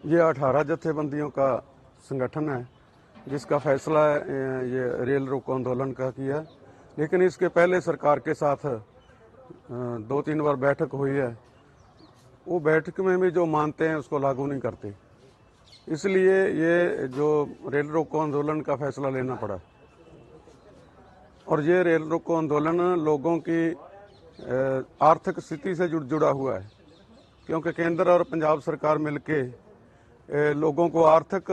ये 18 जत्थेबंदियों का संगठन है जिसका फैसला ये रेल रोको आंदोलन का किया, लेकिन इसके पहले सरकार के साथ 2-3 बार बैठक हुई है। वो बैठक में भी जो मानते हैं उसको लागू नहीं करते, इसलिए ये जो रेल रोको आंदोलन का फैसला लेना पड़ा। और ये रेल रोको आंदोलन लोगों की आर्थिक स्थिति से जुड़ा हुआ है, क्योंकि केंद्र और पंजाब सरकार मिलके लोगों को आर्थिक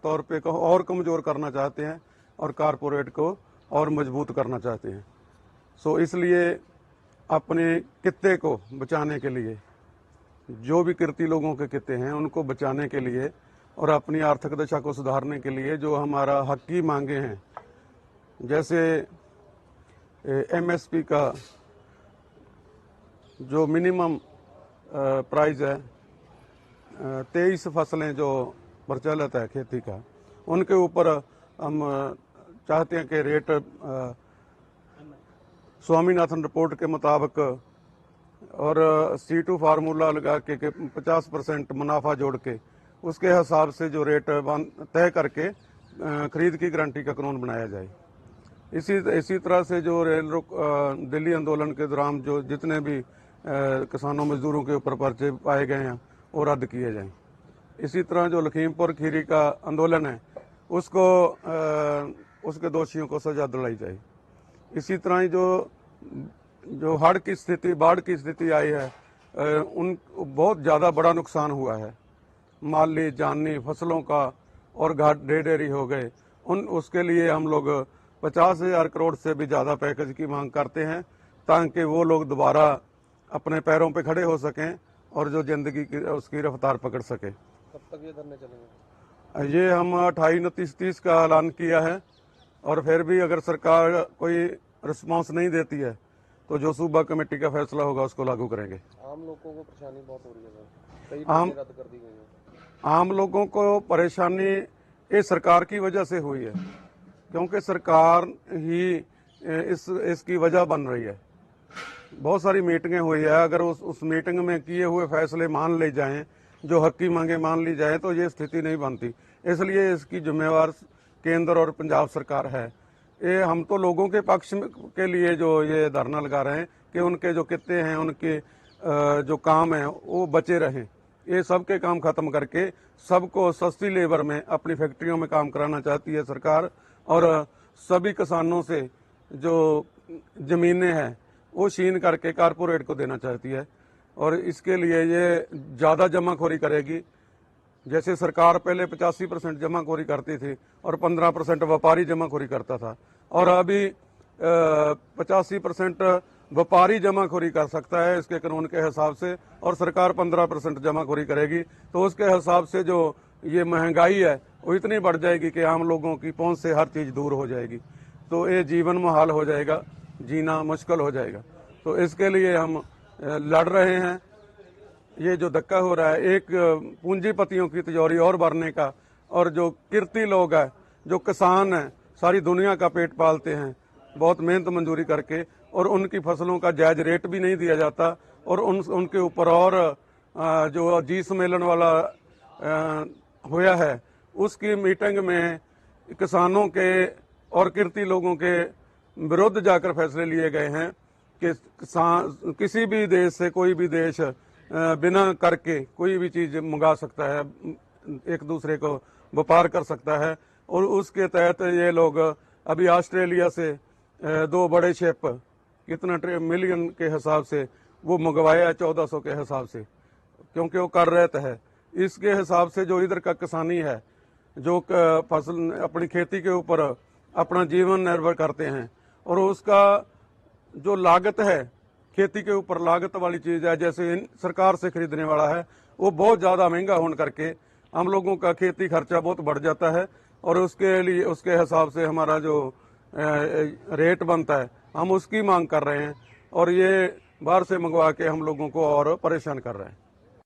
तौर पे और कमज़ोर करना चाहते हैं और कारपोरेट को और मजबूत करना चाहते हैं। सो इसलिए अपने कित्ते को बचाने के लिए, जो भी किरती लोगों के कित्ते हैं उनको बचाने के लिए और अपनी आर्थिक दशा को सुधारने के लिए जो हमारा हक की मांगे हैं, जैसे एमएसपी का जो मिनिमम प्राइस है, 23 फसलें जो प्रचलित है खेती का, उनके ऊपर हम चाहते हैं कि रेट स्वामीनाथन रिपोर्ट के मुताबिक और C2 फार्मूला लगा के 50% मुनाफा जोड़ के उसके हिसाब से जो रेट तय करके खरीद की गारंटी का कानून बनाया जाए। इसी तरह से जो दिल्ली आंदोलन के दौरान जो जितने भी किसानों मजदूरों के ऊपर पर्चे पाए गए हैं वो रद्द किए जाएं। इसी तरह जो लखीमपुर खीरी का आंदोलन है उसके दोषियों को सजा दिलाई जाए। इसी तरह ही जो बाढ़ की स्थिति आई है, उन बहुत ज़्यादा बड़ा नुकसान हुआ है, माली जानी फसलों का, और घाट ढेरी हो गए। उसके लिए हम लोग 50,000 करोड़ से भी ज़्यादा पैकेज की मांग करते हैं, ताकि वो लोग दोबारा अपने पैरों पे खड़े हो सकें और जो जिंदगी की उसकी रफ्तार पकड़ सके। कब तक ये धरने चलेंगे? ये हम 28, 29, 30 का ऐलान किया है, और फिर भी अगर सरकार कोई रिस्पांस नहीं देती है तो जो सूबा कमेटी का फैसला होगा उसको लागू करेंगे। आम लोगों को परेशानी बहुत हो रही है सर, कई ट्रेनें रद्द कर दी गई हैं। आम लोगों को परेशानी ये सरकार की वजह से हुई है, क्योंकि सरकार ही इसकी वजह बन रही है। बहुत सारी मीटिंगें हुई है, अगर उस मीटिंग में किए हुए फैसले मान ले जाएं, जो हक की मांगे मान ली जाए, तो ये स्थिति नहीं बनती। इसलिए इसकी जिम्मेवार केंद्र और पंजाब सरकार है। ये हम तो लोगों के पक्ष के लिए जो ये धरना लगा रहे हैं कि उनके जो कित्ते हैं, उनके जो काम है वो बचे रहें। ये सबके काम खत्म करके सबको सस्ती लेबर में अपनी फैक्ट्रियों में काम कराना चाहती है सरकार, और सभी किसानों से जो जमीनें हैं वो छीन करके कारपोरेट को देना चाहती है। और इसके लिए ये ज़्यादा जमाखोरी करेगी। जैसे सरकार पहले 85% जमाखोरी करती थी और 15% व्यापारी जमाखोरी करता था, और अभी 85% व्यापारी जमाखोरी कर सकता है इसके कानून के हिसाब से, और सरकार 15% जमाखोरी करेगी। तो उसके हिसाब से जो ये महंगाई है वो इतनी बढ़ जाएगी कि आम लोगों की पहुंच से हर चीज़ दूर हो जाएगी, तो ये जीवन मुहाल हो जाएगा, जीना मुश्किल हो जाएगा। तो इसके लिए हम लड़ रहे हैं। ये जो धक्का हो रहा है एक पूंजीपतियों की तिजोरी और भरने का, और जो किरती लोग हैं, जो किसान हैं, सारी दुनिया का पेट पालते हैं बहुत मेहनत मंजूरी करके, और उनकी फसलों का जायज रेट भी नहीं दिया जाता, और उनके ऊपर और जो जी सम्मेलन वाला होया है उसकी मीटिंग में किसानों के और किरती लोगों के विरुद्ध जाकर फैसले लिए गए हैं कि किसी भी देश से कोई भी देश बिना करके कोई भी चीज़ मंगा सकता है, एक दूसरे को व्यापार कर सकता है। और उसके तहत ये लोग अभी ऑस्ट्रेलिया से 2 बड़े शिप कितना मिलियन के हिसाब से वो मंगवाया 1400 के हिसाब से, क्योंकि वो कर रहे है। इसके हिसाब से जो इधर का किसानी है, जो फसल अपनी खेती के ऊपर अपना जीवन निर्भर करते हैं, और उसका जो लागत है खेती के ऊपर लागत वाली चीज़ है, जैसे सरकार से खरीदने वाला है, वो बहुत ज़्यादा महंगा होने करके हम लोगों का खेती खर्चा बहुत बढ़ जाता है, और उसके लिए उसके हिसाब से हमारा जो रेट बनता है हम उसकी मांग कर रहे हैं, और ये बाहर से मंगवा के हम लोगों को और परेशान कर रहे हैं।